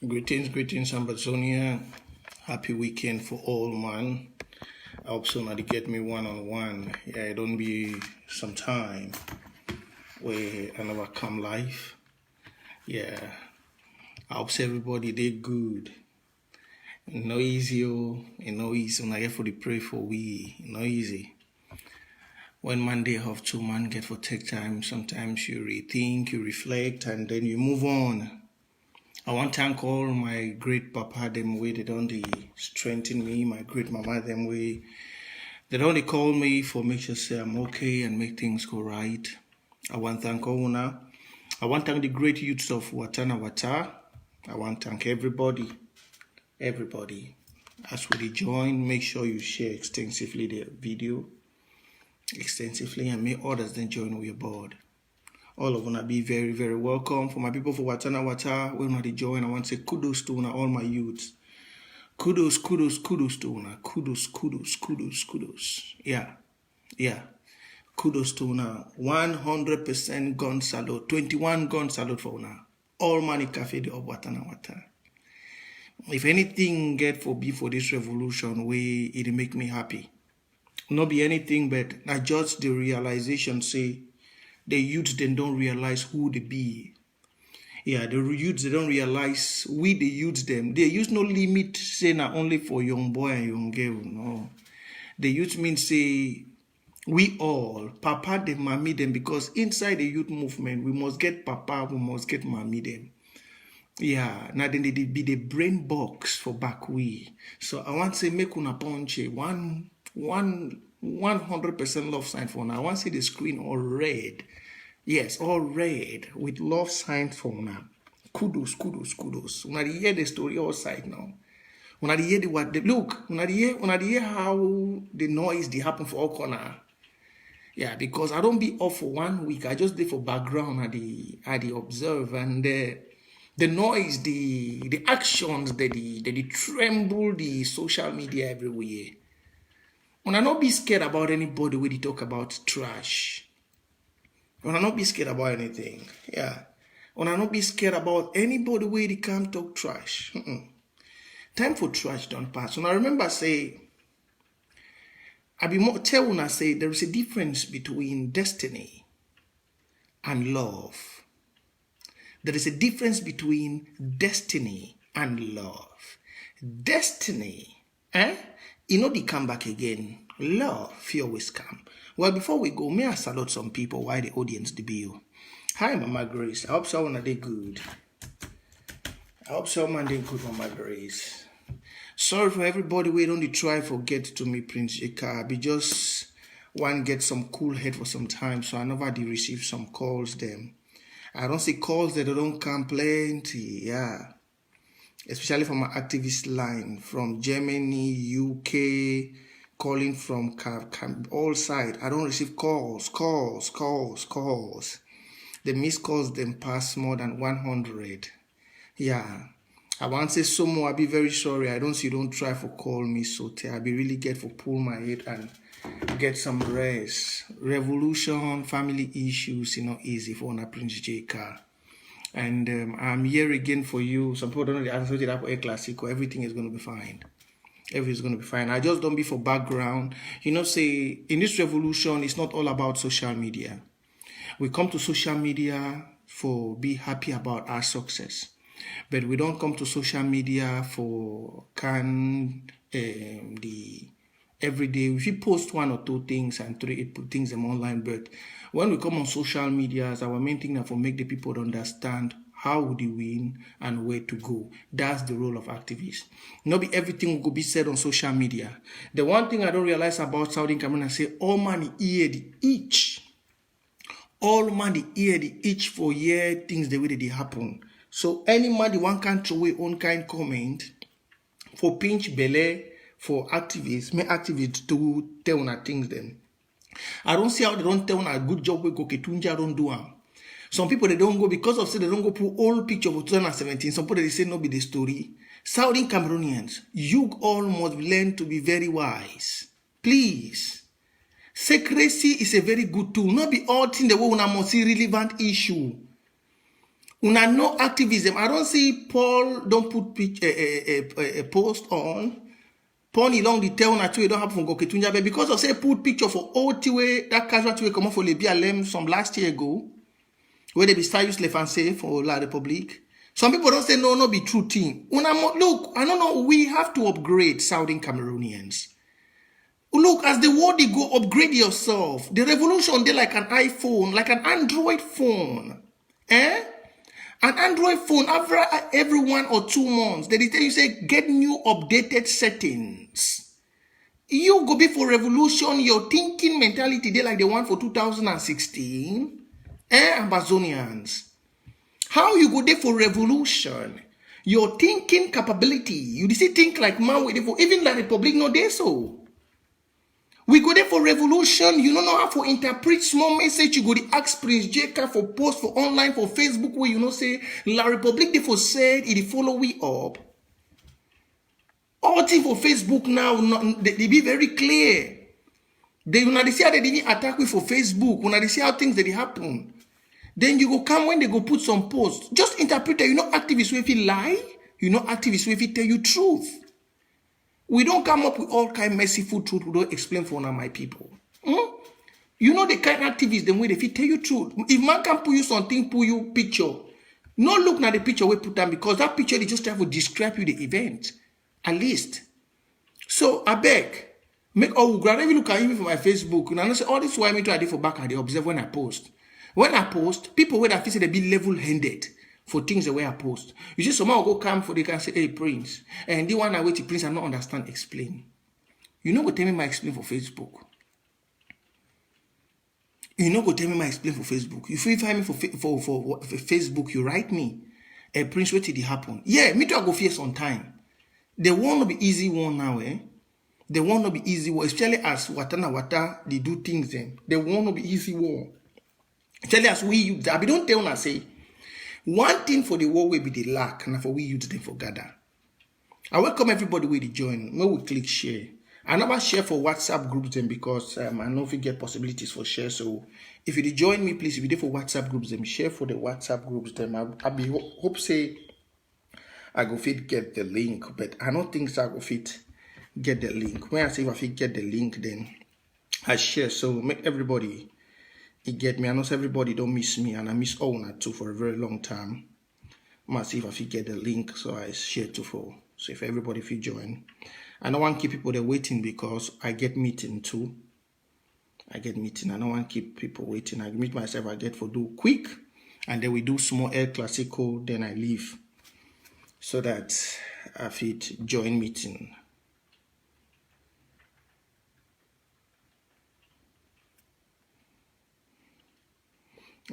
Greetings, Ambazonia. Happy weekend for all, man. I hope so now they get me one-on-one. Yeah, it don't be some time where I never come live. Yeah, I hope so everybody did good. No easy, no easy. When I get for the pray for we, no easy. When Monday have to man get for take time, sometimes you rethink, you reflect, and then you move on. I want to thank all my great papa them way they don't strengthen me, my great mama them way. They don't call me for make sure say I'm okay and make things go right. I want to thank all now. I want to thank the great youths of Wata. I want to thank everybody. As we join, make sure you share extensively the video. And make others then join with your board. All of you be very, very welcome. For my people for Wata, when I join, I want to say kudos to all my youths. Kudos to una. Kudos. Yeah. Kudos to una. 100% gun salute. 21 gun salute for una. All money cafe of Wata. If anything get for be for this revolution, way it make me happy. Not be anything but I just the realization say the youths then don't realize who they be. Yeah, the youths they don't realize we the youths them. They use no limit say not only for young boy and young girl. No. The youth means say we all, papa them, mommy them, because inside the youth movement we must get papa, we must get mommy them. Yeah, now then they be the brain box for back we. So I want to say make una punch 100% love sign for now. I want to see the screen all red. Yes, all red with love signs for now. Kudos. When I hear the story outside now. When I hear when I hear how the noise they happen for all corner. Yeah, because I don't be off for 1 week. I just did for background at the observe and the noise, the actions, the tremble, the social media everywhere. When I not be scared about anybody when they talk about trash. When I not be scared about anything. Yeah. When I not be scared about anybody where they come talk trash. Time for trash don't pass. When I remember say, I be more tell when I say there is a difference between destiny and love. There is a difference between destiny and love. Destiny, you know they come back again. Love, fear always come. Well, before we go, may I salute some people while the audience debut. Hi, Mama Grace. I hope someone did good. I hope someone did good, Mama Grace. Sorry for everybody we don't try forget to me, Prince Ika. Be just one get some cool head for some time, so I never did receive some calls them. I don't see calls that don't come plenty, yeah. Especially from my activist line from Germany, UK, calling from all sides. I don't receive calls. The missed calls them pass more than 100. Yeah. I want to say some more. I'll be very sorry. I don't see you don't try for call me so I'll be really get for pull my head and get some rest. Revolution, family issues, easy for one Prince J. Carr. And I'm here again for you. Some people don't know the answer to that for a classic. Everything is going to be fine. Everything's going to be fine. I just don't be for background. Say in this revolution, it's not all about social media. We come to social media for be happy about our success. But we don't come to social media for the everyday. If you post 1 or 2 things and 3, it put things them online. But when we come on social media, our main thing is for make the people understand how they win and where to go. That's the role of activists. Not be everything will be said on social media. The one thing I don't realize about Saudi Cameroon, I say all money hear the each. All money hear the each for year things the way that they happen. So any man the one can throw away own kind comment for pinch belly for activists, make activists to tell on things them. I don't see how they don't tell on a good job we go Ketunja don't do them. Some people they don't go because of say they don't go put all picture of 2017. Some people they say no be the story. Saudi Cameroonians, you all must learn to be very wise. Please. Secrecy is a very good tool. Not be all thing the way una must see relevant issue. Una no activism. I don't see Paul don't put a post on. Paul along the tell na two don't have from Goketunja, but because of say put picture for OT that casualty way come up for Libya Lem some last year ago, where they be start use Lefanse for La Republique. Some people don't say no be true thing. Look, I don't know. We have to upgrade Southern Cameroonians. Look, as the world they go, upgrade yourself. The revolution, they like an iPhone, like an Android phone. Eh? An Android phone, after every 1 or 2 months, they tell you, say, get new updated settings. You go be for revolution, your thinking mentality, they like the one for 2016. Ambazonians. How you go there for revolution? Your thinking capability, you see think like man with for even the Republic no day so. We go there for revolution. You don't know how to interpret small message. You go to ask Prince J.K. for post for online for Facebook where you know say La Republique they for said it follow we up. All thing for Facebook now they be very clear. They when they see how they didn't attack we for Facebook. When they see how things that happen, then you go come when they go put some posts. Just interpret it. You know activists if you lie. You know activists if you tell you truth. We don't come up with all kind of merciful truth. We don't explain for one of my people. You know the kind of activists, the way they tell you truth. If man can put you something, put you picture, no look at the picture we put down because that picture they just try to describe you the event, at least. So I beg, make grab look at even for my Facebook. And I say all this why me try to for back and they observe when I post. When I post, people when I feel say they be level-handed for things the way I post. You see, someone will go come for they can say, hey, Prince. And the one I wait to Prince, I not understand, explain. You know go tell me my explain for Facebook. You know go tell me my explain for Facebook. If you find me for Facebook, you write me. Hey, Prince, what did it happen? Yeah, me too, I go fear some time. They won't be easy one now, eh? They won't be easy one, especially as Wata, they do things then. They won't be easy one. Especially as we use, I don't tell na say, one thing for the war will be the lack, and for we use them for gather. I welcome everybody with the join. May we click share. I never share for WhatsApp groups them because I know if you get possibilities for share. So if you join me, please, if you do for WhatsApp groups them, share for the WhatsApp groups them. I be hope say I go fit get the link, but I don't think so I go fit get the link. When I say if I fit get the link, then I share. So make everybody. It get me. I know everybody don't miss me, and I miss Owner too for a very long time. I must see if I fit get the link, so I share too for. So if everybody fit join, I don't want to keep people there waiting because I get meeting too. I get meeting. I don't want to keep people waiting. I meet myself. I get for do quick, and then we do small El Clasico. Then I leave, so that I fit join meeting.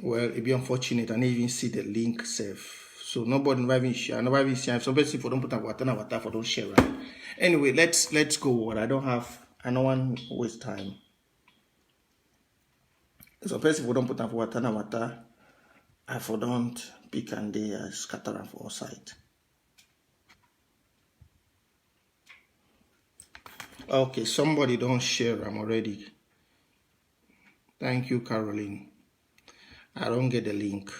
Well, it be unfortunate. I didn't even see the link safe. So nobody never even share. Nobody even share. Some person for don't put a Wata for don't share. Right? Anyway, let's go. I don't want to waste time. Some person for don't put a Wata. I for don't pick and they scatter for our side. Okay, somebody don't share. I'm already. Thank you, Caroline. I don't get the link.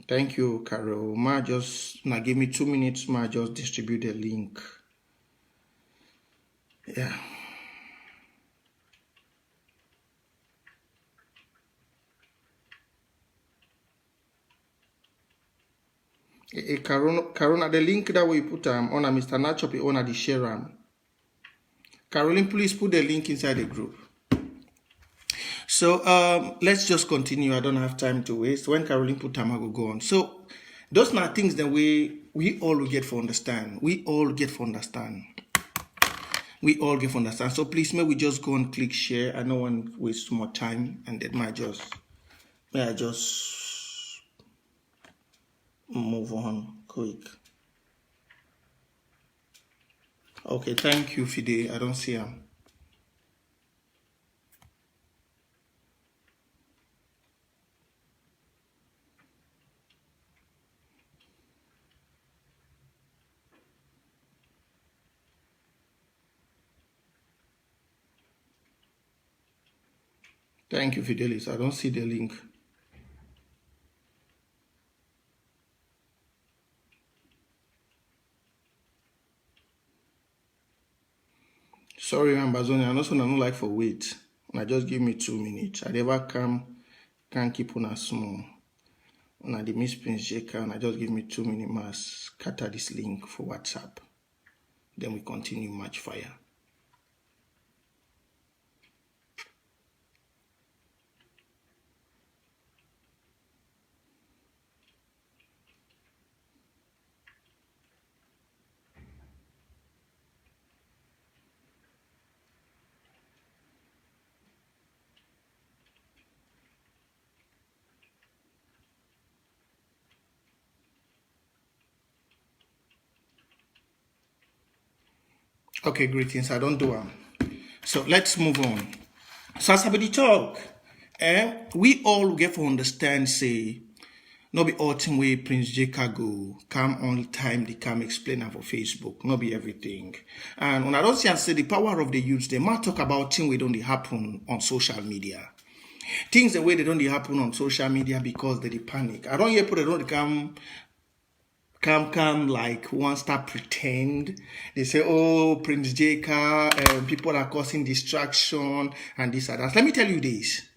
Thank you, Carol. Ma just now give me 2 minutes. Ma just distribute the link. Yeah. Carona, the link that we put on Mr. Nachopi on the share. Caroline, please put the link inside the group. So let's just continue. I don't have time to waste. When Caroline put time, I will go on. So those are things that we all get for understand. We all get for understand. We all get for understand. So please, may we just go and click share. I don't want to waste more time, and that may I just move on quick. Okay, thank you, Fide. I don't see him. Thank you, Fidelis. I don't see the link. Sorry, Ambazonia. I know so I don't like for wait. Una just give me 2 minutes. I never can't keep on a small. Una the Miss Prince Jeka, and I just give me 2 minutes. Must scatter this link for WhatsApp. Then we continue match fire. Okay, greetings. I don't do them. So let's move on. So as somebody talk, we all get to understand, say, no be all thing way Prince Jeka go, come on time, they come explain am for Facebook, no be everything. And when I don't see and say the power of the youth, they might talk about things we don't happen on social media. Things the way they don't happen on social media because they panic. I don't hear people they don't come like one start pretend. They say, oh, Prince Jeka, people are causing distraction and this and that. Let me tell you this.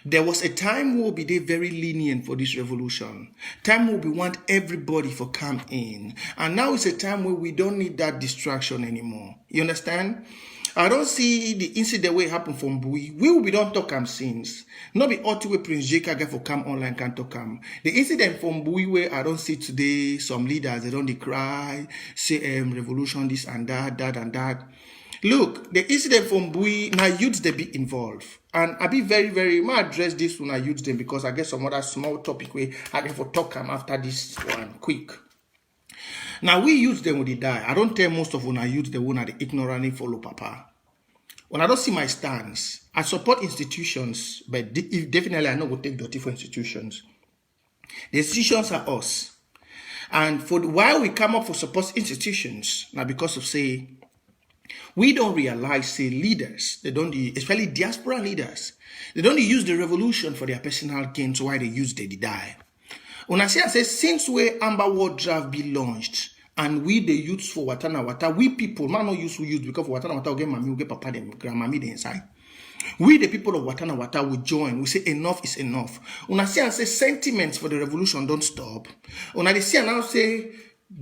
There was a time we'll be very lenient for this revolution. Time where we want everybody for come in. And now it's a time where we don't need that distraction anymore. You understand? I don't see the incident where it happened from Bui. We will be don't talk since. Not be all way Prince Jeka get for come online can talk The incident from Bui where I don't see today some leaders they don't cry, say revolution this and that and that. Look, the incident from Bui now youths they be involved. And I be very might address this when I use them because I get some other small topic where I can for talk after this one quick. Now we use them when they die. I don't tell most of when I use the one at the ignorantly follow papa. When I don't see my stance, I support institutions, but definitely I know go take dirty for institutions. The institutions are us. And for why we come up for support institutions, now because of say we don't realize, say, leaders, they don't, especially diaspora leaders, they don't use the revolution for their personal gains, so why they use they die. When I say, since we Amber World Draft be launched, and we the youths for Wata, we people, man no use we use because for Wata, get mommy, get papa, them, grandmammy, the inside. We the people of Wata will join. We say enough is enough. When I say sentiments for the revolution don't stop. When I say now say,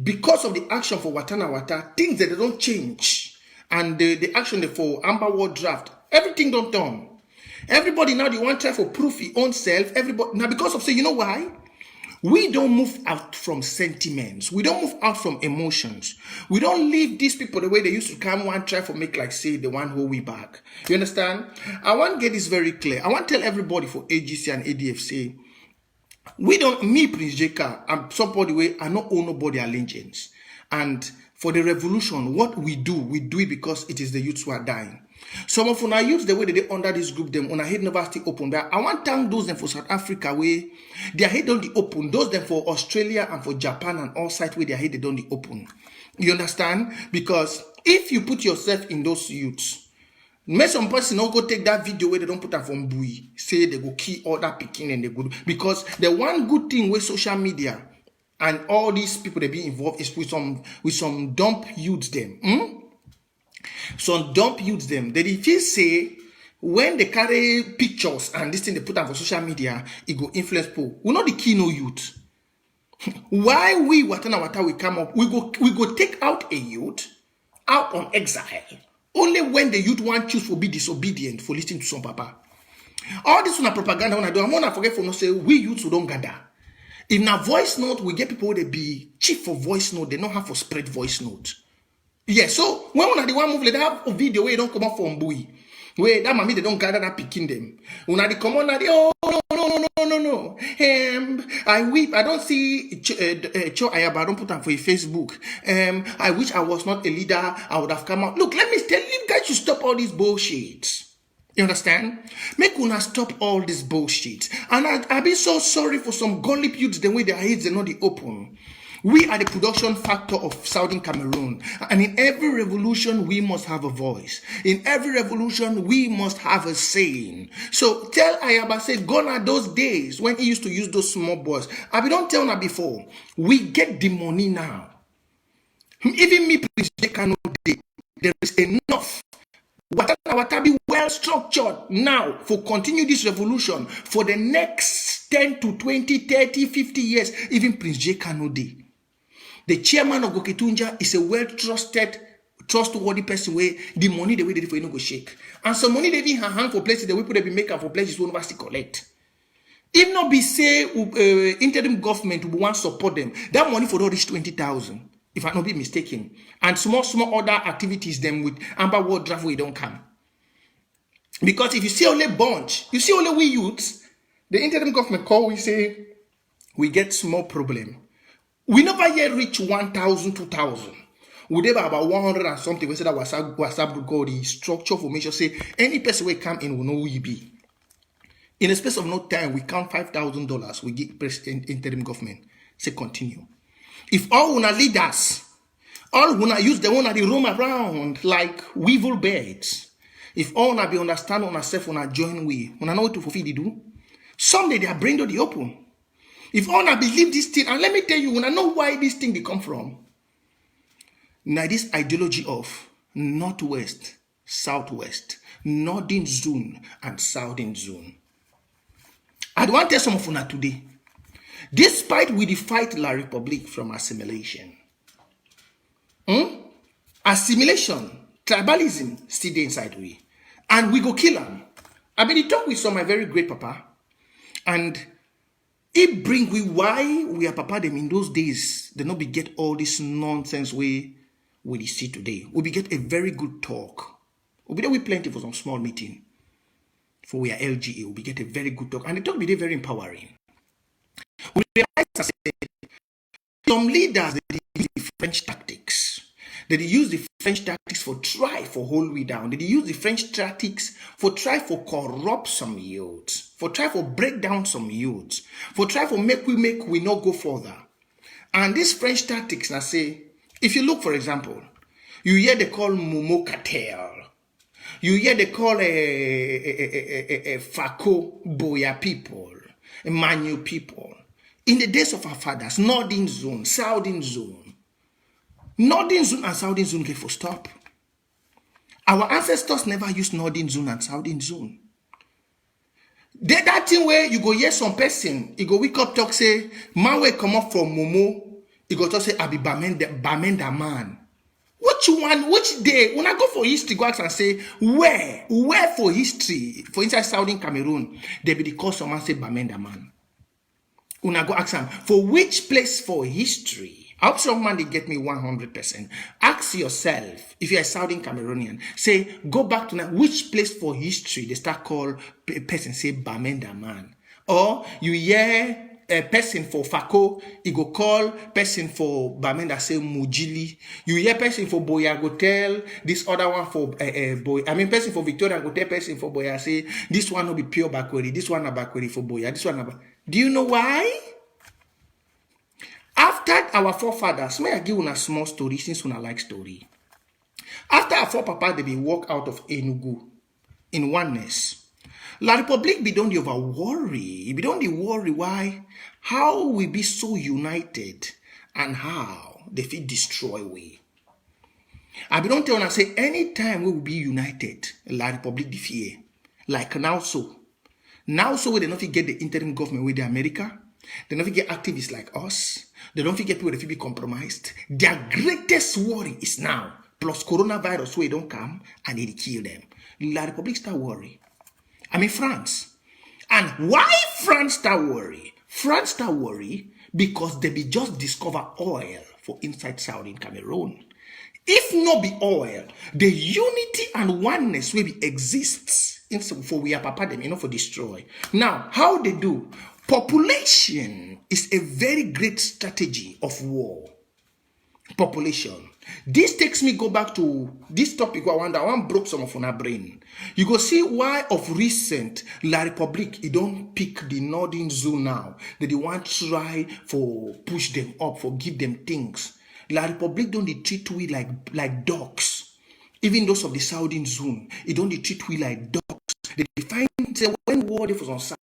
because of the action for Wata, things that they don't change. And the action for Amber World Draft, everything don't turn. Everybody now they want to try for proof your own self. Everybody now because of say, you know why? We don't move out from sentiments. We don't move out from emotions. We don't leave these people the way they used to come one try for make like say the one who we back. You understand? I want to get this very clear. I want to tell everybody for AGC and ADFC, we don't, me Prince Jeka, I'm somebody way I not own nobody allegiance. And for the revolution, what we do it because it is the youths who are dying. Some of our youths, the way they under this group, them on a head university open. But I want to thank those them for South Africa where their head on the open. Those them for Australia and for Japan and all sides where their head they don't the open. You understand? Because if you put yourself in those youths, may some person not go take that video where they don't put that from Bui, say they go key all that picking and they go because the one good thing with social media and all these people that be involved is with some dump youths them. Some dump youths them. They if you say when they carry pictures and this thing they put on for social media, it go influence people. We not the key no youth. Why we Wata we come up, we go take out a youth out on exile. Only when the youth want choose for be disobedient for listening to some papa. All this one propaganda when I do, I'm gonna forget for no say we youths who don't gather. In a voice note, we get people they be chief for voice note, they don't have to spread voice note. Yeah, so when one the one move, they have a video where they don't come up from Bui. Where that mommy they don't gather that picking them. When they come on, they oh no. I weep. I don't see Cho Ayaba. I don't put on for Facebook. I wish I was not a leader. I would have come out. Look, let me tell you guys to stop all these bullshit. You understand? Make una stop all this bullshit. And I be so sorry for some gully youths the way their heads are not the open. We are the production factor of Southern Cameroon. And in every revolution, we must have a voice. In every revolution, we must have a saying. So tell Ayaba, say, gone are those days when he used to use those small boys. I don't tell her before. We get the money now. Even me, Prince Jeka, no day. There is enough. Wata be well structured now for continue this revolution for the next 10 to 20, 30, 50 years. Even Prince J. Kanode, the chairman of Goketunja, is a well trustworthy person where the money the way they for you no go shake. And some money they even hang for places the way people they be making for places who university collect. If not be say interim government will want support them, that money for all reach 20,000. If I not be mistaken, and small other activities them with Amber World Draft we don't come. Because if you see only bunch, you see only we youths, the interim government call we say we get small problem. We never yet reach 1,000, 2,000. We never about 100 and something. We say that WhatsApp group called the structure formation say any person will come in will know who you be. In a space of no time, we count $5,000. We give president interim government. Say continue. If all una leaders, all una use the one that they roam around like weevil birds. If all una be understand on herself, una join we, una know what to fulfill they do. Someday their brain do the open. If all una believe this thing, and let me tell you, una know why this thing they come from. Now this ideology of northwest, southwest, northern zone, and southern zone. I want to tell some of una today. Despite we fight La Republic from assimilation, assimilation, tribalism still there inside we, and we go kill them. I mean, he talk with some my very great papa, and it bring we why we are papa them in those days. They not be get all this nonsense we see today. We be get a very good talk. We be there with plenty for some small meeting. For we are LGA, we be get a very good talk, and the talk be there very empowering. We realize that some leaders they use the French tactics. They use the French tactics for try for hold we down. They use the French tactics for try for corrupt some youths, for try for break down some youths, for try for make we not go further. And these French tactics, I say, if you look for example, you hear they call Momo cartel. You hear they call a Fako Boya people, a Manu people. In the days of our fathers, northern zone, southern zone. Northern zone and southern zone get for stop. Our ancestors never used northern zone and southern zone. That thing where you go hear some person, you go wake up talk say, man will come up from Momo, you go talk say, I be Bamenda man. Which one, which day, when I go for history, go ask and say, where for history, for inside southern Cameroon, there be the call someone say Bamenda man. Una go ask them, for which place for history? I hope some man they get me 100%. Ask yourself, if you're a Southern Cameroonian, say, go back to now, which place for history they start call a person say Bamenda man. Or you hear a person for Fako, you go call person for Bamenda say Mujili. You hear person for Boya go tell this other one for Boy. I mean person for Victoria go tell person for Boya say this one will be pure backward, this one a backward for Boya, this one a Do you know why? After our forefathers, may I give you a small story since we like story. After our forefathers, they be walk out of Enugu in oneness. La Republic be don't over worry. Be don't worry why, how we be so united and how they feel destroy we. I be don't tell and say anytime we will be united, La Republic the fear. Like now so. Now so they don't get the interim government with the America. They don't get activists like us. They don't get people that be compromised. Their greatest worry is now. Plus coronavirus where they don't come and they kill them. La Republic start worry. I mean France. And why France start worry? France start worry because they be just discover oil for inside Southern Cameroon. If not be oil, the unity and oneness will be exists for we are papa them, for destroy. Now, how they do? Population is a very great strategy of war. Population. This takes me go back to this topic. I want broke some of our brain. You go see why of recent La Republic, it don't pick the northern zone now. That they want to try for push them up, for give them things. La Republic don't they treat we like dogs. Even those of the southern zone, it don't they treat we like dogs. They find say when war they was on side.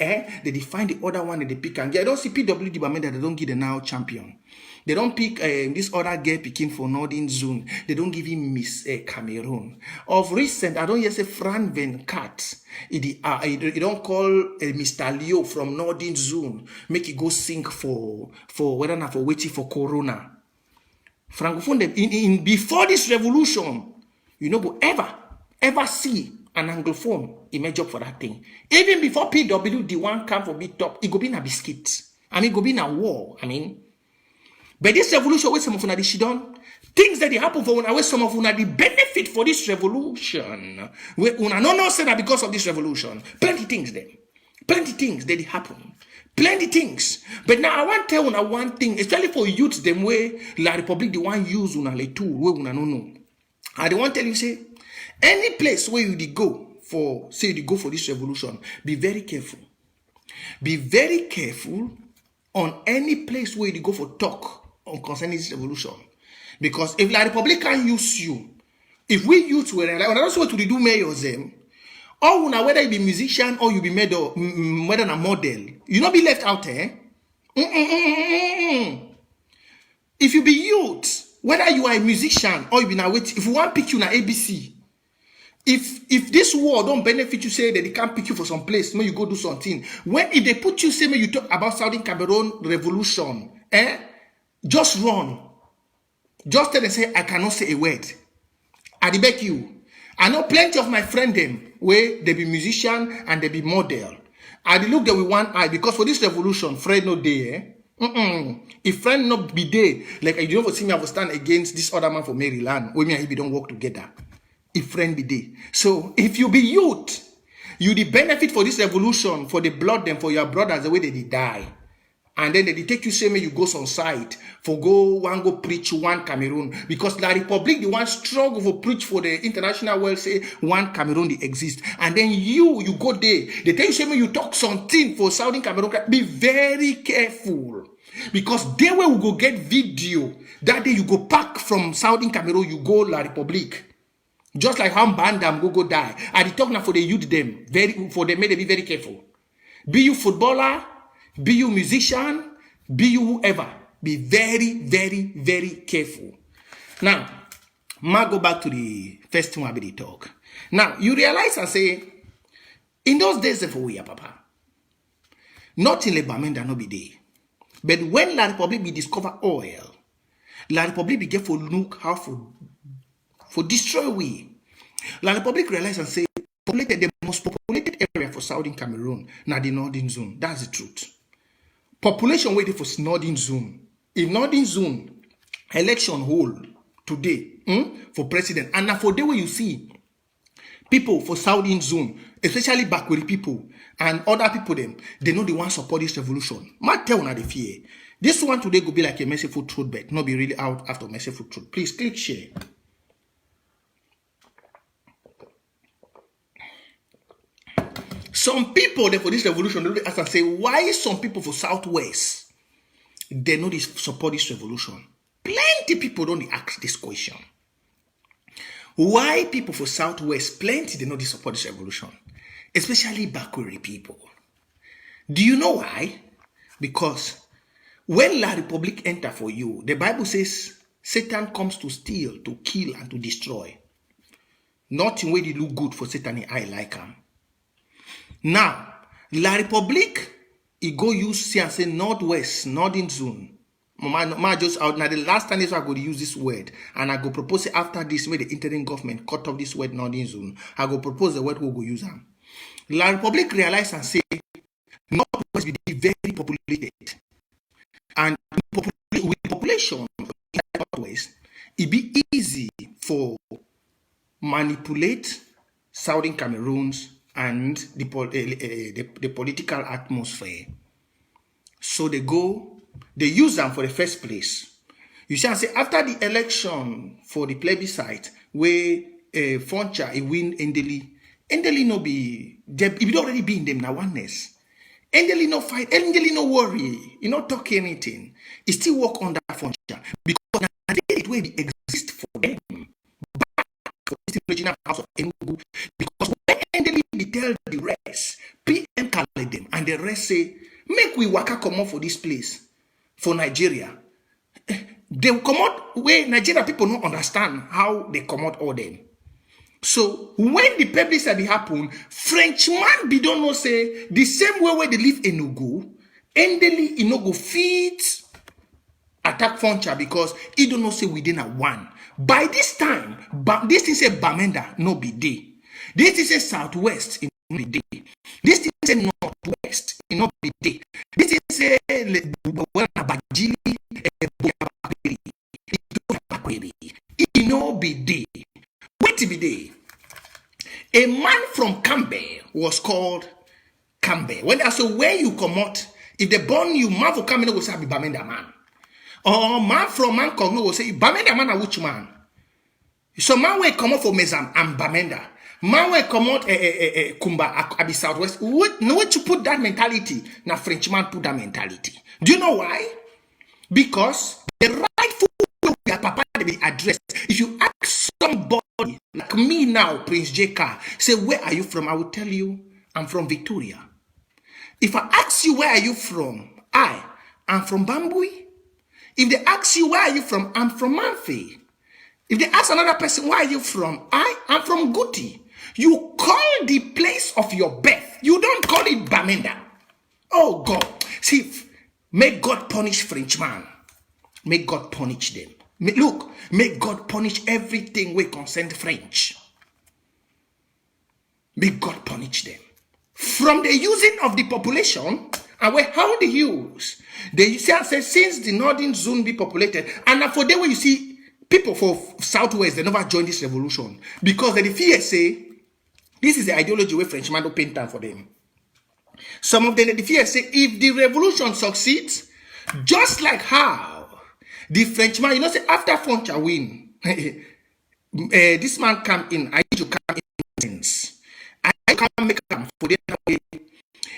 They define the other one and they pick and I don't see PWD Bamenda, they don't give the now champion. They don't pick this other girl picking for Northern Zone. They don't give him Miss Cameroon. Of recent, I don't hear say Fran Van Kat. You don't call Mr. Leo from Northern Zone. Make it go sing for whether not for waiting for Corona. Francophone, in before this revolution, you know, go ever see an Anglophone image up for that thing. Even before PWD one come for big top, it go be in a biscuit. I mean, go be in a war. I mean, but this revolution, where some of una she done things that they happen for una, where some of una the benefit for this revolution. Where una no say that because of this revolution, plenty things that they happen. Plenty things. But now I want to tell una one thing, especially for youths, them way La Republic, the one use una le tool, where una no know. I don't want to tell you, say, any place where you go for, say you go for this revolution, be very careful. Be very careful on any place where you go for talk on concerning this revolution. Because if La Republic can use you, if we youths were like, that's what we do mayors them, or whether you be musician or you be made whether a model, you not be left out there. If you be youth, whether you are a musician or you be now wait, if you want to pick you na ABC, if this war don't benefit you, say that they can't pick you for some place, when you go do something. If they put you, say when you talk about Southern Cameroon revolution, just run. Just tell them, say, I cannot say a word. I beg you. I know plenty of my friends them where they be musician and they be model. I look there with one eye because for this revolution, friend no day. If friend not be there, like you don't see me, I will stand against this other man for Maryland. We me and he don't work together. If friend be there. So if you be youth, you the benefit for this revolution, for the blood them, for your brothers, the way they die. And then they take you, say, me, you go on site for go preach one Cameroon. Because La Republic, the one struggle for preach for the international world, say one Cameroon they exist. And then you go there. They tell you, say, me, you talk something for Southern Cameroon. Be very careful. Because they will go get video. That day you go back from Southern Cameroon, you go La Republic. Just like how Bandam go die. And they talk now for the youth them. For them, may they be very careful. Be you footballer, be you musician, be you whoever, be very, very, very careful. Now, go back to the first thing I be talk. Now, you realize I say, in those days for we are papa, not in Lebamenda no be there. But when La Republic be discover oil, La Republic be get for look how for destroy we. La Republic realize and say, populated the most populated area for Southern Cameroon, now the Northern Zone. That's the truth. Population waiting for Northern Zone. If Northern Zone election hold today for president, and now for the way you see people for Southern Zone, especially backward people and other people them, they know they want to support this revolution. Might tell na the fear. This one today could be like a merciful truth, but not be really out after merciful truth. Please click share. Some people there for this revolution, they ask and say, why some people for Southwest, they know this support this revolution? Plenty people don't ask this question. Why people for Southwest, plenty they know this support this revolution? Especially backward people. Do you know why? Because when La Republic enter for you, the Bible says Satan comes to steal, to kill, and to destroy. Nothing where they look good for Satan in eye like him. Now, La Republic, it go use see and say Northwest, Northern Zone. Just out now the last time is I go to use this word, and I go propose it after this way the interim government cut off this word Northern Zone. I go propose the word who go use them. La Republic realize and say Northwest will be very populated, and with population in Northwest, it be easy for manipulate Southern Cameroons and the political atmosphere. So they use them for the first place. You see, I say after the election for the plebiscite, where Foncha win Endeli no be, it already be in them now oneness. Endeli no fight, Endeli no worry, you not talk anything. It still work on that Foncha because now it will exist for them. For this regional house of Enugu, because when Endeli tell the rest, PM call them and the rest say, make we waka comot for this place, for Nigeria. They come out where Nigeria people don't understand how they come out all them. So when the publicity happen, Frenchman be don't know say the same way where they live in Ugu, endely in no go fit attack Foncha because he don't know say within a one. By this time, this thing say Bamenda no be day. This is a southwest in no be day. This thing say northwest in no be day. This is a Bajili it no be day. Wait to be day. A man from Cambe was called Cambe. When I say where you come out, if they born you, man for Cambe no go say be Bamenda man. Or man from Mankong no go say Bamenda man a which man. So man will come out for Mezam and Bamenda. Man will come out Kumba Abi Southwest. No way to put that mentality. Now Frenchman put that mentality. Do you know why? Because the rightful way that Papa be addressed. If you ask somebody like me now, Prince J. Carr, say where are you from? I will tell you I'm from Victoria. If I ask you where are you from, I'm from Bambui. If they ask you where are you from, I'm from Manfi. If they ask another person where are you from, I'm from Guti. You call the place of your birth. You don't call it Bamenda. Oh God. See, may God punish Frenchman. May God punish them. May God punish everything we consent French. May God punish them. From the using of the population, and how they use. They say since the northern zone be populated, and for the way you see people for Southwest, they never join this revolution. Because the fear say, this is the ideology where Frenchman don't paint time for them. Some of them, the fear say, if the revolution succeeds, just like how the Frenchman, you know, say after Foncha win, this man come in, I need to come in. I can't make them for them.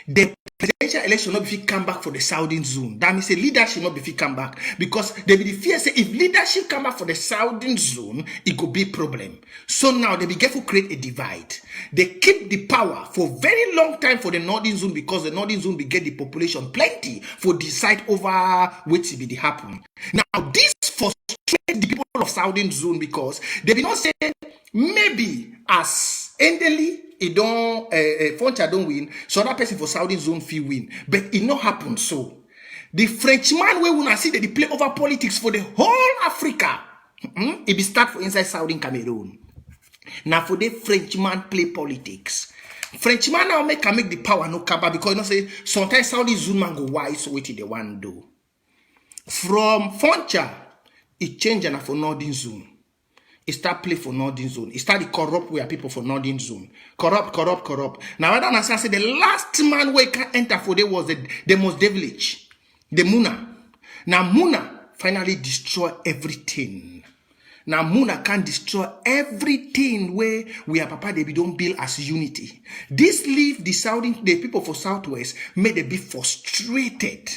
The presidential election not be come back for the southern zone. That means the leadership not be come back because they be the fear say if leadership come back for the southern zone, it could be a problem. So now they be careful create a divide. They keep the power for very long time for the northern zone because the northern zone be get the population plenty for decide over which will be happen. Now this frustrates the people of southern zone because they be not say maybe as endely it don't Foncha don't win, so that person for southern zone feel win, but it not happen. So the Frenchman we wanna see that they play over politics for the whole Africa. It be start for inside southern Cameroon. Now for the Frenchman play politics. Frenchman now make the power no cover because you know say sometimes southern zone man go wise so what they want do. From Foncha, it change and for northern zone. It start play for northern zone. It start the corrupt where people for northern zone. Corrupt. Now I don't understand. Say the last man where can enter for there was the most devilish. The Muna. Now Muna finally destroy everything. Now Muna can destroy everything where we are Papa they don't build as unity. This leave the people for Southwest made them be frustrated.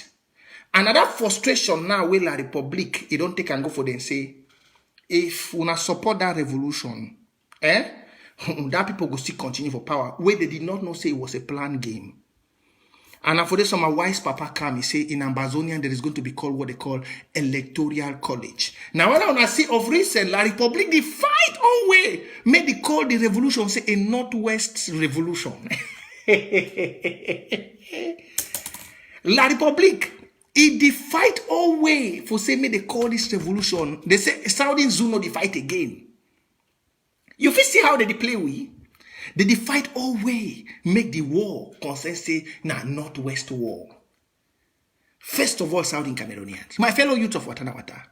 Another frustration now where La Republic, it don't take and go for them say, if we not support that revolution, that people will still continue for power, where they did not know say it was a planned game. And for this, some wise papa come, he say in Ambazonia there is going to be called what they call electoral college. Now when I want to see of recent, La Republic, they fight all way, made they call the revolution say a Northwest revolution. La Republic. If they fight all way for say me they call this revolution, they say Southern Zone no they fight again. You first see how they play we? They fight all way, make the war concern say Northwest war. First of all, Southern Cameroonians, my fellow youth of Wata.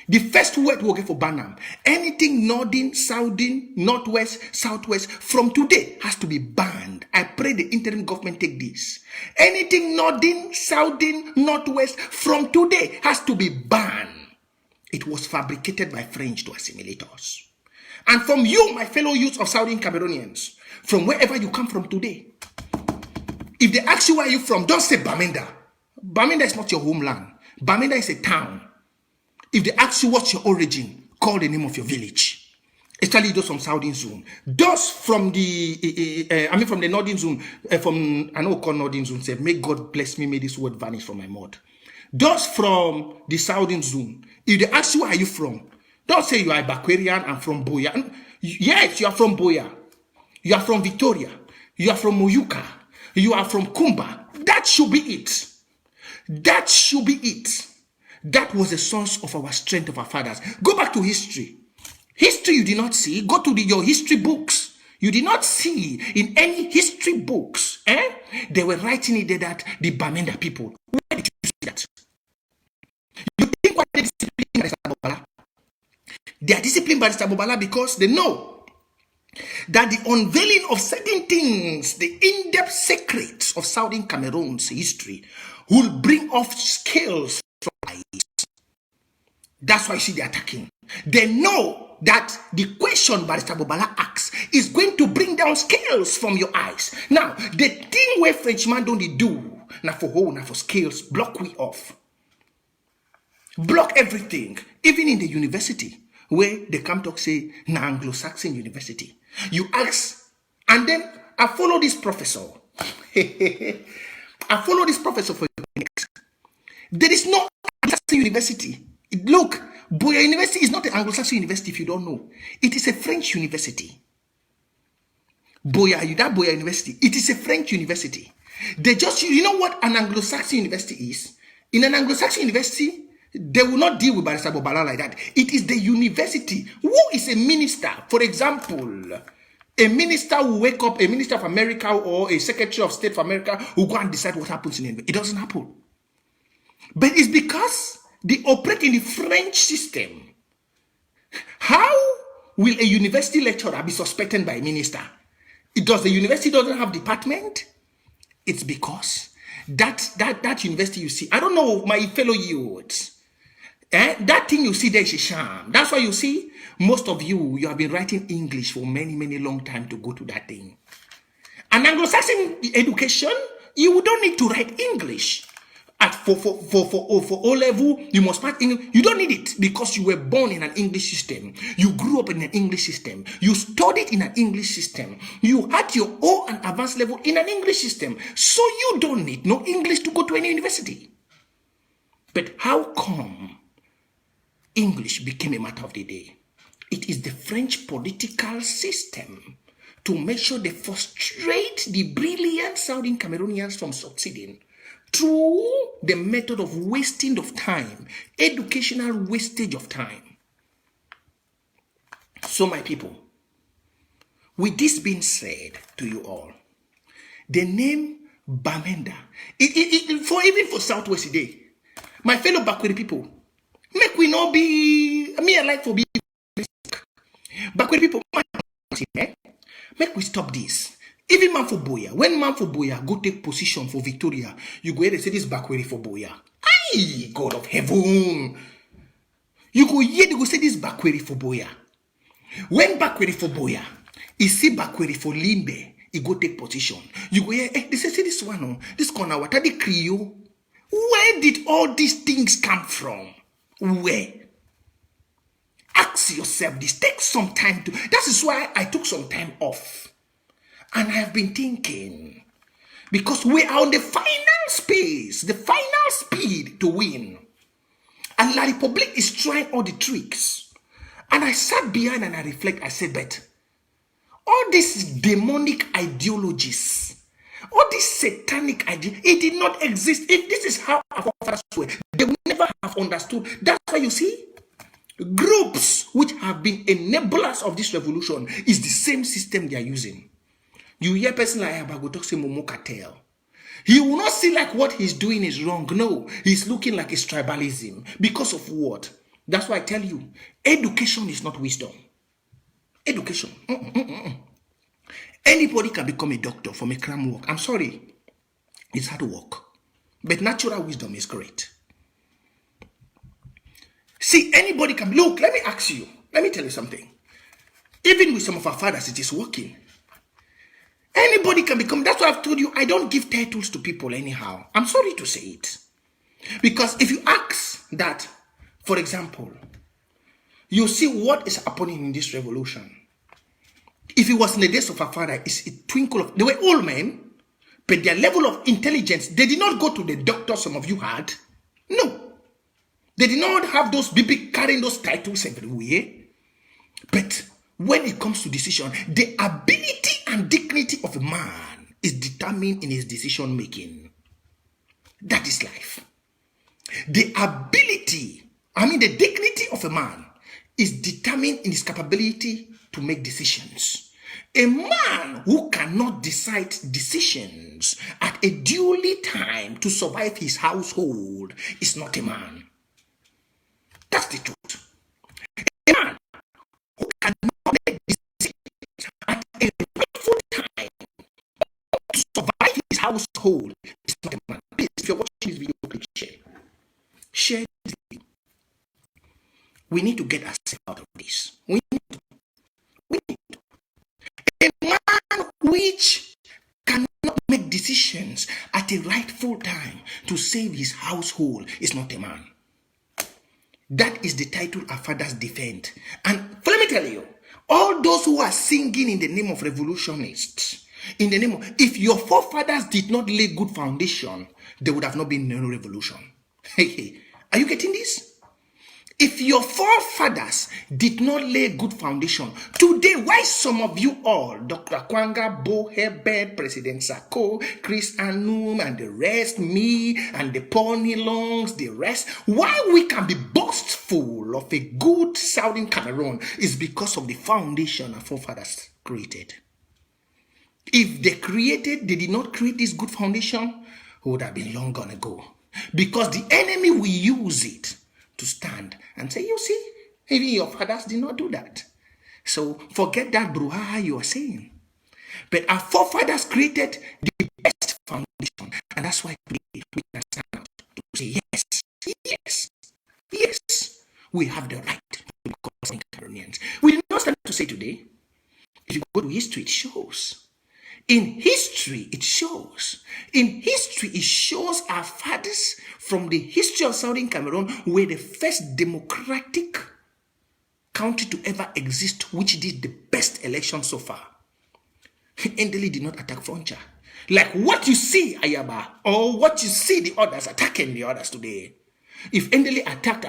The first word we will get for Banam, anything northern, southern, northwest, southwest, from today has to be banned. I pray the interim government take this. Anything northern, southern, northwest, from today has to be banned. It was fabricated by French to assimilate us. And from you, my fellow youths of Southern Cameroonians, from wherever you come from today, if they ask you where you from, don't say Bamenda. Bamenda is not your homeland. Bamenda is a town. If they ask you what's your origin, call the name of your village. especially those from Southern Zone. Those from the, from the Northern Zone, I know called Northern Zone, say, may God bless me, may this word vanish from my mouth. Those from the Southern Zone, if they ask you where are you from, don't say you are Bakwerian and from Boya. Yes, you are from Boya. You are from Victoria. You are from Moyuka. You are from Kumba. That should be it. That should be it. That was the source of our strength of our fathers. Go back to history. History you did not see. Go to your history books. You did not see in any history books. They were writing it there that the Bamenda people. Where did you see that? You think what they discipline Barrister Bobala? They are disciplined by Barrister Bobala because they know that the unveiling of certain things, the in-depth secrets of Southern Cameroon's history, will bring off scales from eyes. That's why you see they attacking. They know that the question Barrister Bobala asks is going to bring down scales from your eyes. Now, the thing where Frenchman don't do, now for scales, block we off. Block everything, even in the university, where they come talk say, na Anglo-Saxon university. You ask, and then I follow this professor. I follow this professor for economics. There is no Anglo-Saxon university. Look, Boya University is not an Anglo-Saxon university if you don't know. It is a French university. Boya University, it is a French university. They just, you know what an Anglo-Saxon university is? In an Anglo-Saxon university, they will not deal with Barrister Bobala like that. It is the university. Who is a minister? For example, a minister will wake up, a minister of America or a secretary of state for America will go and decide what happens in the university. It doesn't happen. But it's because they operate in the French system. How will a university lecturer be suspected by a minister? The university doesn't have department? It's because that university you see, I don't know, my fellow youths, that thing you see there is a sham. That's why you see, most of you have been writing English for many, many long time to go to that thing. An Anglo-Saxon education, you don't need to write English. For O level, you must write English. You don't need it because you were born in an English system. You grew up in an English system. You studied in an English system. You had your O and advanced level in an English system. So you don't need no English to go to any university. But how come English became a matter of the day? It is the French political system to make sure they frustrate the brilliant Southern Cameroonians from succeeding through the method of wasting of time, educational wastage of time. So my people, with this being said to you all, the name Bamenda, even for Southwest today, my fellow Bakweri people, make we not be, me I like for be Bakweri people, make we stop this. Even man for Boya, when man for Boya go take position for Victoria, you go ahead and say this Bakweri for Boya. Aye, God of heaven. You go here, they go say this Bakweri for Boya. When Bakweri for Boya, he see Bakweri for Limbe, he go take position. You go here, they say this one, this corner, Wata the Creole. Where did all these things come from? Where? Ask yourself this. Take some time to. That is why I took some time off. And I have been thinking, because we are on the final space, the final speed to win. And La Republic is trying all the tricks. And I sat behind and I reflect, I said, but all these demonic ideologies, all these satanic ideas, it did not exist. If this is how our fathers were, they would never have understood. That's why you see, groups which have been enablers of this revolution is the same system they are using. You hear a person like Abagotoxe Momo Cartel. He will not see like what he's doing is wrong. No, he's looking like it's tribalism. Because of what? That's why I tell you, education is not wisdom. Education. Anybody can become a doctor from a cram work. I'm sorry. It's hard work. But natural wisdom is great. See, anybody can. Look, let me ask you. Let me tell you something. Even with some of our fathers, it is working. Anybody can become. That's why I've told you, I don't give titles to people anyhow. I'm sorry to say it. Because if you ask that, for example, You see what is happening in this revolution. If it was in the days of our father, it's a twinkle of... They were old men, but their level of intelligence, they did not go to the doctor some of you had. No. They did not have those people carrying those titles everywhere. But when it comes to decision, the ability and dignity of a man is determined in his decision making. That is life. The dignity of a man is determined in his capability to make decisions. A man who cannot decide decisions at a duly time to survive his household is not a man. That's the truth. A man who cannot make decisions at a rightful time to survive his household is not a man. Please, if you're watching this video, please share. Share this video. We need to get ourselves out of this. We need to. A man which cannot make decisions at a rightful time to save his household is not a man. That is the title our fathers defend. And let me tell you, all those who are singing in the name of revolutionists, in the name of, if your forefathers did not lay good foundation, there would have not been no revolution. Hey, are you getting this? If your forefathers did not lay good foundation, today, why some of you all, Dr. Kwanga, Bo Herbert, President Sako, Chris Anum, and the rest, me, and the Paul Nilongs, the rest, why we can be boastful of a good Southern Cameroon is because of the foundation our forefathers created. If they did not create this good foundation, it would have been long gone ago. Because the enemy will use it to stand and say, you see, even your fathers did not do that. So forget that brouhaha you are saying. But our forefathers created the best foundation. And that's why we can stand out to say, yes, we have the right to become Cameroonians. We did not stand to say today, if you go to history, it shows. In history, it shows. In history, it shows our fathers from the history of Southern Cameroon were the first democratic country to ever exist, which did the best election so far. Endeli did not attack Foncha. Like what you see, Ayaba, or what you see the others attacking the others today. If Endeli attacked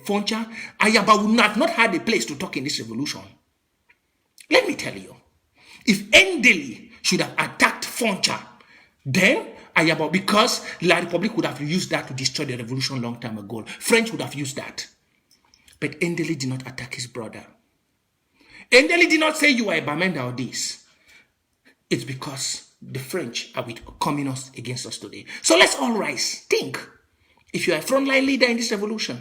Foncha, Ayaba would not had a place to talk in this revolution. Let me tell you. If Endeli should have attacked Foncha, then Ayaba, because La Republic would have used that to destroy the revolution long time ago. French would have used that. But Endeli did not attack his brother. Endeli did not say you are a Bamenda or this. It's because the French are with communists against us today. So let's all rise. Think. If you are a frontline leader in this revolution,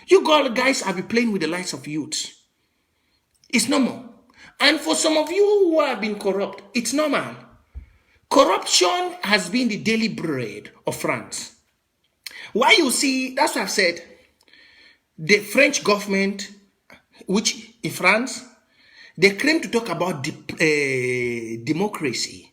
you guys have been playing with the lives of youth. It's normal. And for some of you who have been corrupt, it's normal. Corruption has been the daily bread of France. Why you see, that's what I've said, the French government, which in France, they claim to talk about democracy.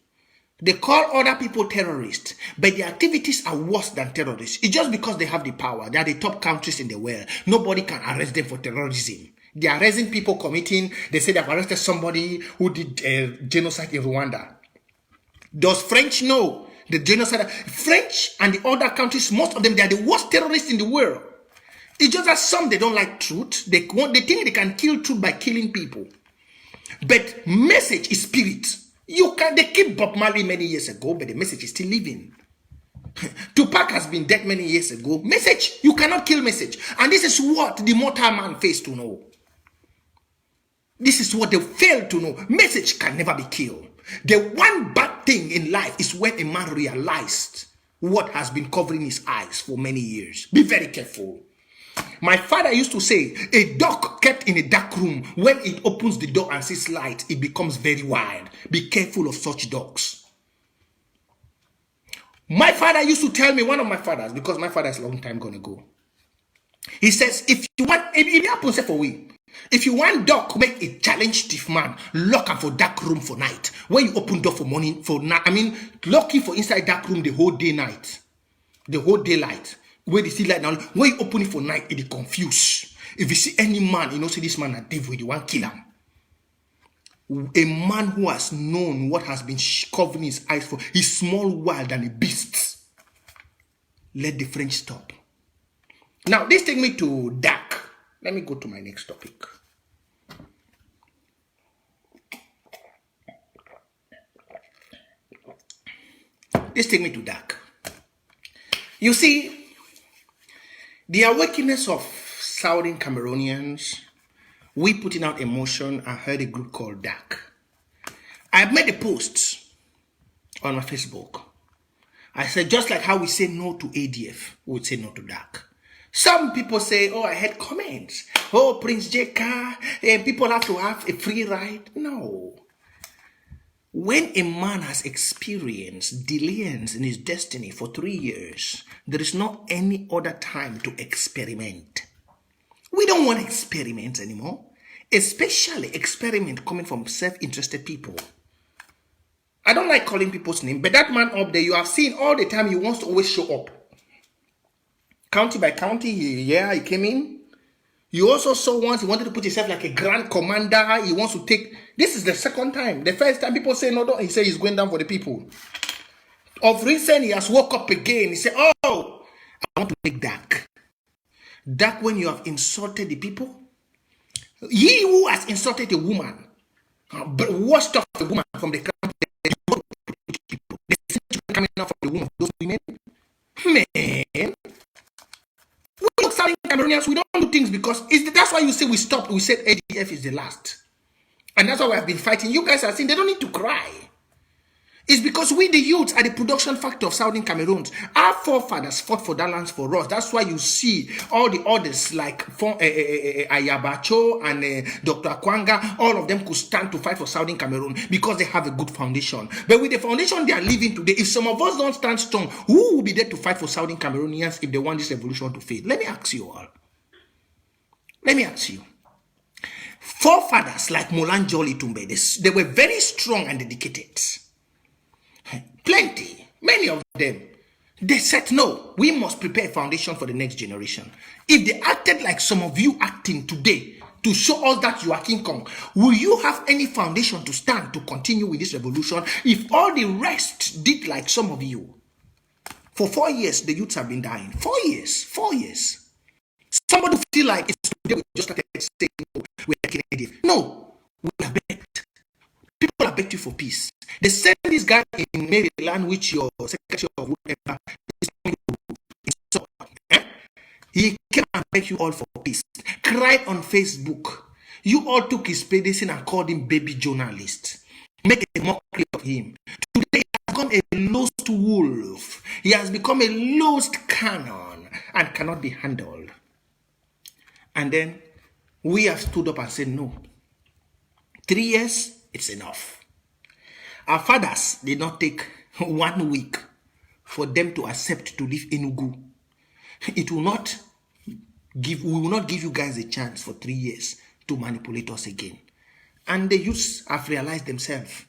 They call other people terrorists, but their activities are worse than terrorists. It's just because they have the power. They are the top countries in the world. Nobody can arrest them for terrorism. They are arresting people committing, they say they've arrested somebody who did genocide in Rwanda. Does French know the genocide? French and the other countries, most of them, they are the worst terrorists in the world. It's just that some, they don't like truth. They think they can kill truth by killing people. But message is spirit. They killed Bob Marley many years ago, but the message is still living. Tupac has been dead many years ago. Message, you cannot kill message. And this is what the mortal man fails to know. This is what they fail to know. Message can never be killed. The one bad thing in life is when a man realized what has been covering his eyes for many years. Be very careful. My father used to say, a dog kept in a dark room, when it opens the door and sees light, it becomes very wild. Be careful of such dogs. My father used to tell me, one of my fathers, because my father is a long time gonna go. He says, if you want, it happens for we. If you want dog to make a challenge stiff man, lock him for dark room for night. When you open door for morning, lock him for inside dark room the whole day night. The whole daylight. When you see light now, when you open it for night, it is confused. If you see any man, you know, see this man a devil, you want to kill him. A man who has known what has been covering his eyes for, he's small, wild, and a beast. Let the French stop. Now, this takes me to DAC. Let me go to my next topic. This takes me to DAC. You see, the awakeness of Southern Cameroonians, we putting out emotion. I heard a group called DAC. I made a post on my Facebook. I said, just like how we say no to ADF, we would say no to DAC. Some people say, oh, I had comments. Oh, Prince J. Carr, and people have to have a free ride. No. When a man has experienced delays in his destiny for 3 years, there is not any other time to experiment. We don't want experiments anymore, especially experiment coming from self-interested people. I don't like calling people's name, but that man up there, you have seen all the time he wants to always show up. County by county, he came in. You also saw once he wanted to put himself like a grand commander. He wants to take, this is the second time. The first time people say no, don't, he said he's going down for the people. Of recent, he has woke up again. He said, oh, I want to make DAC. DAC when you have insulted the people. He who has insulted a woman, washed off the woman from the camp, the same coming out from the womb of those women. Man. We look Southern Cameroonians, we don't do things because that's why you say we stopped. We said ADF is the last. And that's why we have been fighting. You guys are saying they don't need to cry. It's because we, the youths, are the production factor of Southern Cameroons. Our forefathers fought for that land for us. That's why you see all the others like Ayabacho and Dr. Akwanga, all of them could stand to fight for Southern Cameroon because they have a good foundation. But with the foundation they are living today, if some of us don't stand strong, who will be there to fight for Southern Cameroonians if they want this revolution to fail? Let me ask you all. Let me ask you. Forefathers like Molan Jolly Tumbe, they were very strong and dedicated. Plenty, many of them, they said, no, we must prepare a foundation for the next generation. If they acted like some of you acting today to show us that you are King Kong, will you have any foundation to stand to continue with this revolution if all the rest did like some of you? For 4 years, the youths have been dying. 4 years, 4 years. Somebody feel like it's today we just started saying, no, we are Canadian. No, we are begged. People are begging you for peace. They send this guy in Maryland, which your secretary of whatever is going to install. He came and begged you all for peace. Cried on Facebook. You all took his medicine and called him baby journalist. Make a mockery of him. Today he has become a lost wolf. He has become a lost cannon and cannot be handled. And then we have stood up and said no. 3 years, it's enough. Our fathers did not take 1 week for them to accept to leave Enugu. It will not give, we will not give you guys a chance for 3 years to manipulate us again. And the youths have realized themselves.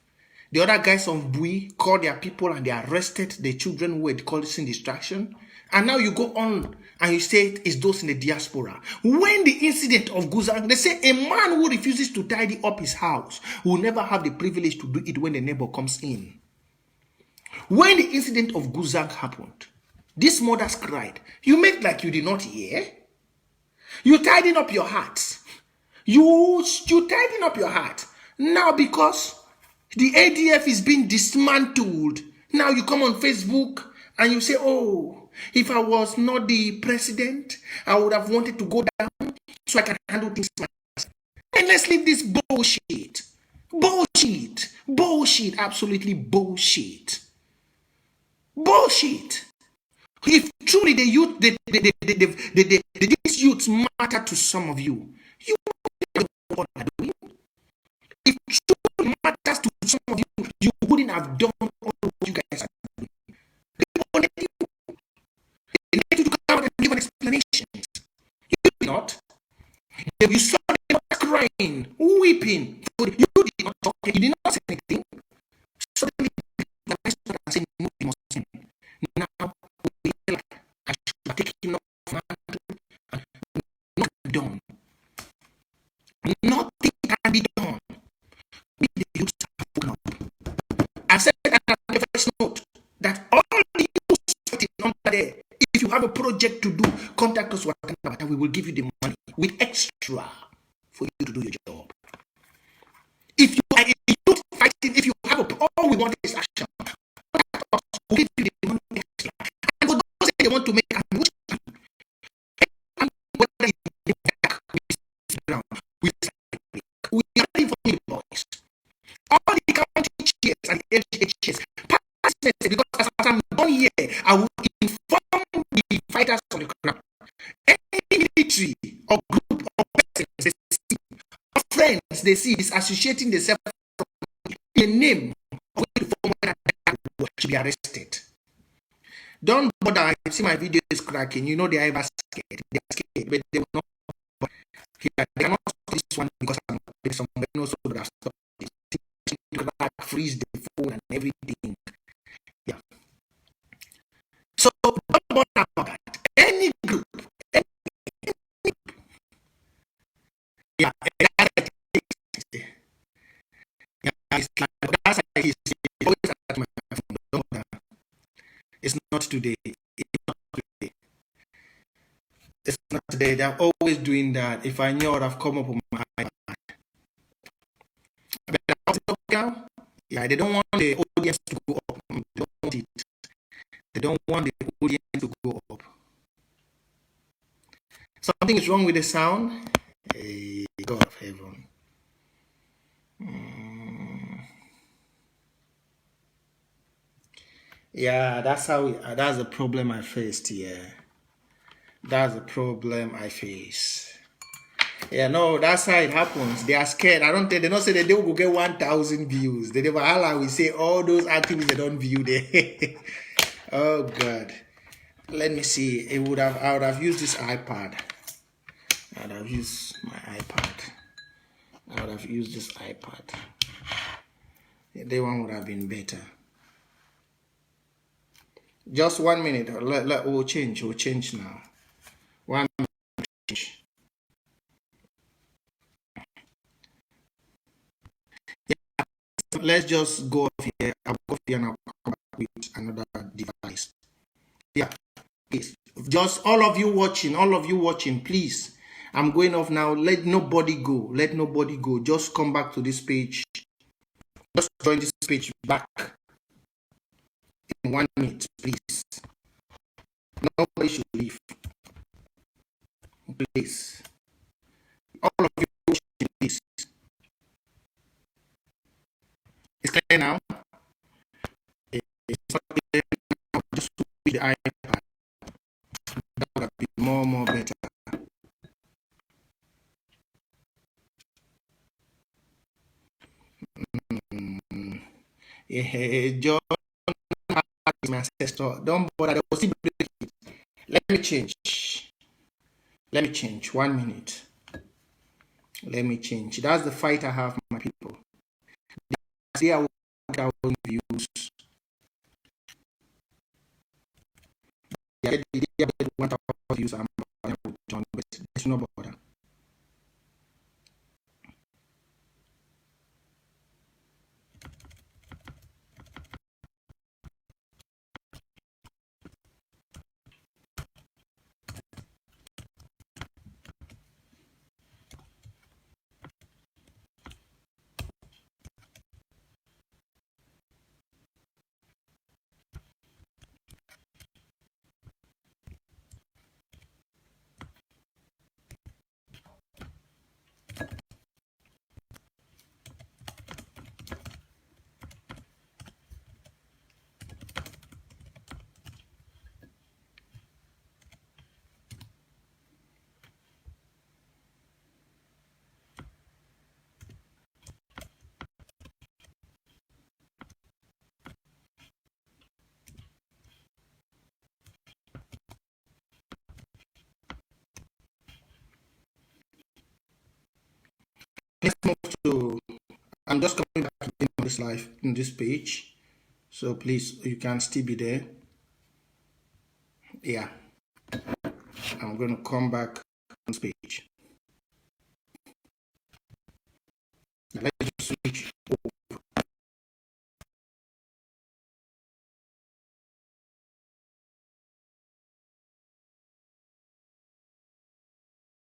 The other guys on Bui called their people and they arrested the children who were causing distraction. And now you go on and you say it's those in the diaspora. When the incident of Guzang, they say a man who refuses to tidy up his house will never have the privilege to do it when the neighbor comes in. When the incident of Guzang happened, these mothers cried. You make like you did not hear. You tidying up your heart. You tidying up your heart. Now because the ADF is being dismantled, now you come on Facebook and you say, oh, if I was not the president, I would have wanted to go down so I can handle things myself. And let's leave this bullshit. Bullshit. Bullshit. Absolutely bullshit. Bullshit. If truly the youth, these youths matter to some of you, you know what are doing. If truly matters to some of you, you wouldn't have done all what you guys are doing. People need you. They need you to come out and give an explanation. You did not. You saw them crying, weeping. You did not talk. You did not say anything. Suddenly, the pastor and saying, no, you must sin. Now, we feel like I should have taken off mantle and not done. project to do, contact us, and we will give you the money with extra for you to do your job. If you are fighting, if you have all we want is action, we'll give you the money extra. And for those that want to make we are ready for the boys. All the county chairs and the LGHs, because as I'm done here, I will inform the fighters on the ground. Any military or group or persons they see, or friends they see is associating themselves in a name of the former should be arrested. Don't bother. You see my video is cracking. You know they are ever scared. They are scared, but they will not. Here, they cannot stop this one because I'm somebody knows what I've stopped this. Freeze the phone and everything. Yeah. So don't bother about that. Any group, yeah, that's always at my phone. Don't bother. It's not today. It's not today. They're always doing that. If I knew, I'd have come up with my iPad. Yeah, they don't want the audience to go up. They don't want it. They don't want the audience to go up. Something is wrong with the sound. Hey, God of heaven. Yeah, that's how. That's the problem I faced here. That's the problem I face. Yeah, no, that's how it happens. They are scared. I don't think they don't say that they will get 1,000 views. They never allow. We say all those activities they don't view there. Oh God. Let me see. I would have used this iPad. I would have used my iPad. I would have used this iPad. The one would have been better. Just 1 minute. We'll change. We'll change now. 1 minute. Change. Yeah. Let's just go off here. I'll go off here and I'll come back with another device. Yeah. Yes. Just all of you watching, please. I'm going off now. Let nobody go. Let nobody go. Just come back to this page. Just join this page back in 1 minute, please. Nobody should leave. Please. All of you watching, please. It's clear now. It's not clear now. Just with the iPad. That would have been more better. Yeah, John is my ancestor. Don't bother. Let me change. 1 minute. Let me change. That's the fight I have, my people. See how our views. Yeah, they 1,000 views. I'm John, but there's no bother. Let's move to. I'm just coming back in this live in this page, so please you can still be there. Yeah, I'm going to come back on this page. Let's just switch.